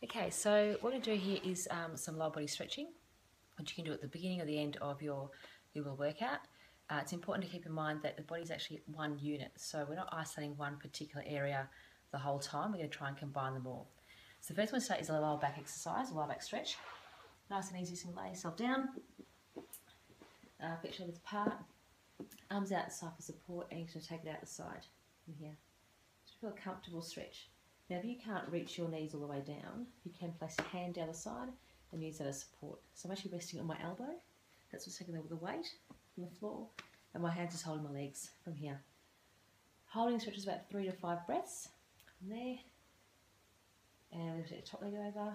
Okay, so what we're going to do here is some lower body stretching, which you can do at the beginning or the end of your workout. It's important to keep in mind that the body is actually one unit, so we're not isolating one particular area the whole time. We're going to try and combine them all. So the first one to start is a lower back exercise, a lower back stretch. Nice and easy, so lay yourself down, feet shoulders apart, arms out the side for support, and you're going to take it out the side from here. Just feel a comfortable stretch. Now if you can't reach your knees all the way down, you can place your hand down the side and use that as support. So I'm actually resting on my elbow. That's what's taking over the weight from the floor, and my hands just holding my legs from here. Holding stretches about 3 to 5 breaths from there, and lift the top leg over,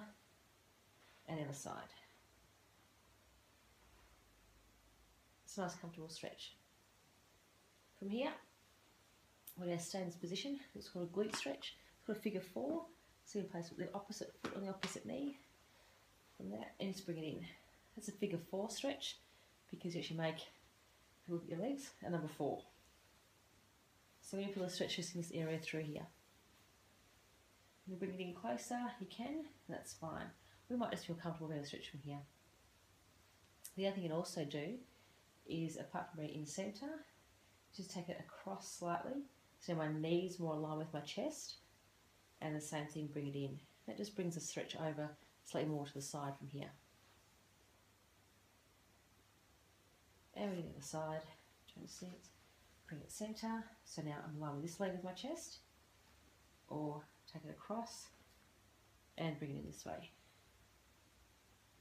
and the other side. It's a nice comfortable stretch. From here, we're going to stay in this position. It's called a glute stretch. It's called a figure 4. So you place the opposite foot on the opposite knee. From there, and just bring it in. That's a figure 4 stretch because you actually make, look at your legs, and number 4. So when you feel the stretches in this area through here. You bring it in closer, you can, and that's fine. We might just feel comfortable being able to stretch from here. The other thing you can also do is, apart from bringing it in centre, just take it across slightly, so my knees more aligned with my chest, and the same thing, bring it in. That just brings the stretch over slightly more to the side from here. And we do the other side, trying to see it. Bring it centre, so now I'm aligned with this leg with my chest, or take it across and bring it in this way.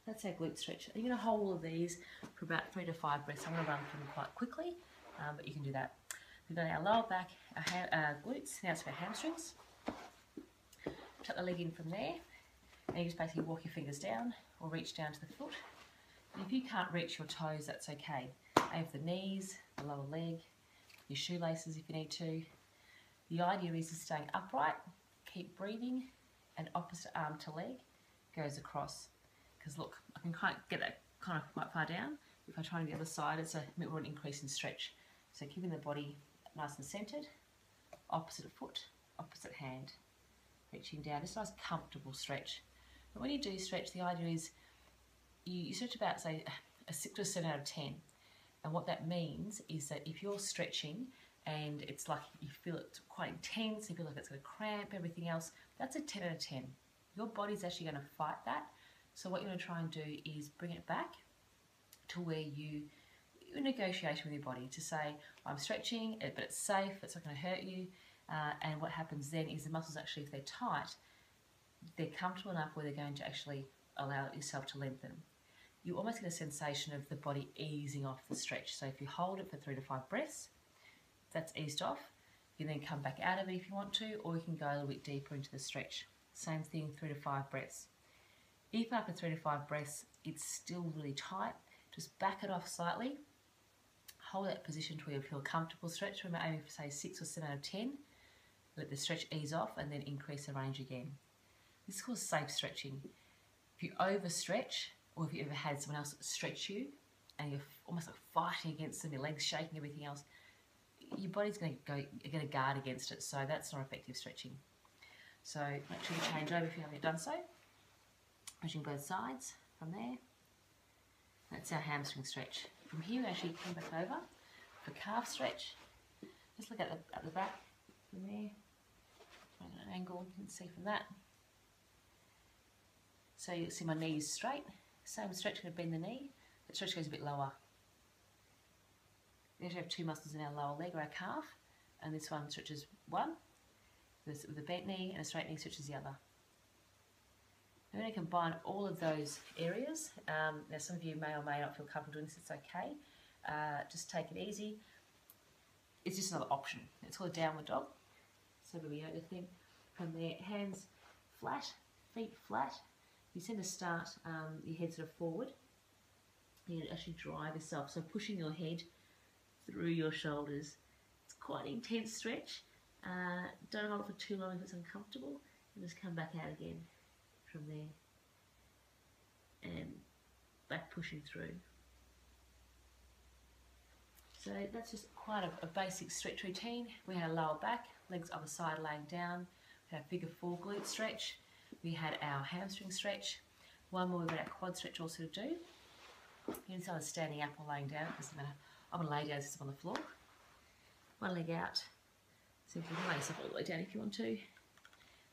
That's our glute stretch. You're going to hold all of these for about 3 to 5 breaths. I'm going to run through them quite quickly, but you can do that. We've got our lower back, our glutes, now it's for our hamstrings. Tuck the leg in from there, and you just basically walk your fingers down or reach down to the foot. And if you can't reach your toes, that's okay. Aim for the knees, the lower leg, your shoelaces if you need to. The idea is staying upright, keep breathing, and opposite arm to leg goes across. Because look, I can kind of get that kind of quite far down. If I try on the other side, it's a bit more an increase in stretch. So keeping the body nice and centered, opposite foot, opposite hand, reaching down. Just a nice comfortable stretch. But when you do stretch, the idea is you stretch about, say, a 6 to 7 out of 10. And what that means is that if you're stretching and it's like you feel it quite intense, you feel like it's going to cramp, everything else, that's a 10 out of 10. Your body's actually going to fight that. So what you're going to try and do is bring it back to where you're in negotiation with your body to say, I'm stretching, but it's safe, it's not going to hurt you. And what happens then is the muscles actually, if they're tight, they're comfortable enough where they're going to actually allow yourself to lengthen. You almost get a sensation of the body easing off the stretch. So if you hold it for 3 to 5 breaths, that's eased off. You can then come back out of it if you want to, or you can go a little bit deeper into the stretch. Same thing, 3 to 5 breaths. If after 3 to 5 breaths it's still really tight, just back it off slightly. Hold that position to where you feel comfortable stretch. Remember, aiming for say 6 or 7 out of 10. Let the stretch ease off and then increase the range again. This is called safe stretching. If you overstretch, or if you ever had someone else stretch you and you're almost like fighting against them, your legs shaking, everything else, your body's going to guard against it. So that's not effective stretching. So make sure you change over if you haven't done so. Pushing both sides from there. That's our hamstring stretch. From here we actually come back over for calf stretch. Just look at the back from there. Trying an angle, you can see from that. So you'll see my knees straight. Same stretch, going to bend the knee. The stretch goes a bit lower. We actually have 2 muscles in our lower leg or our calf, and this one stretches one with a bent knee, and a straight knee stretches the other. I'm going to combine all of those areas. Now some of you may or may not feel comfortable doing this, it's okay. Just take it easy. It's just another option. It's called a downward dog. So the yoga thing. From there, hands flat, feet flat. You tend to start your head sort of forward. You actually drive yourself, so pushing your head through your shoulders. It's quite an intense stretch. Don't hold it for too long if it's uncomfortable, and just come back out again from there. And back pushing through. So that's just quite a basic stretch routine. We had a lower back, legs other side laying down. We had a figure 4 glute stretch. we had our hamstring stretch. One more, we've got our quad stretch also to do. You can start standing up or laying down, it doesn't matter. I'm going to lay down since I'm on the floor. One leg out. Simply lay yourself all the way down if you want to.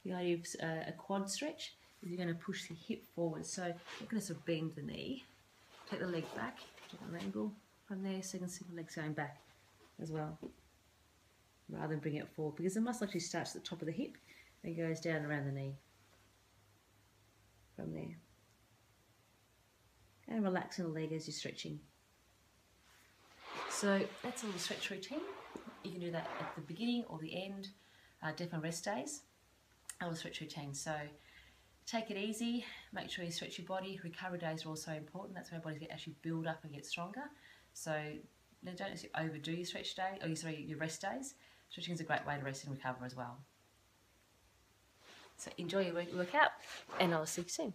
The idea of a quad stretch is you're going to push the hip forward. So you're going to sort of bend the knee, take the leg back, take an angle from there, so you can see the legs going back as well, rather than bring it forward, because the muscle actually starts at the top of the hip and goes down around the knee from there. And relaxing the leg as you're stretching. So that's a little stretch routine. You can do that at the beginning or the end, different rest days, a little stretch routine. So take it easy, make sure you stretch your body. Recovery days are also important. That's where our bodies get actually build up and get stronger. So don't necessarily overdo your stretch day, or your rest days. Stretching is a great way to rest and recover as well. So enjoy your workout, and I'll see you soon.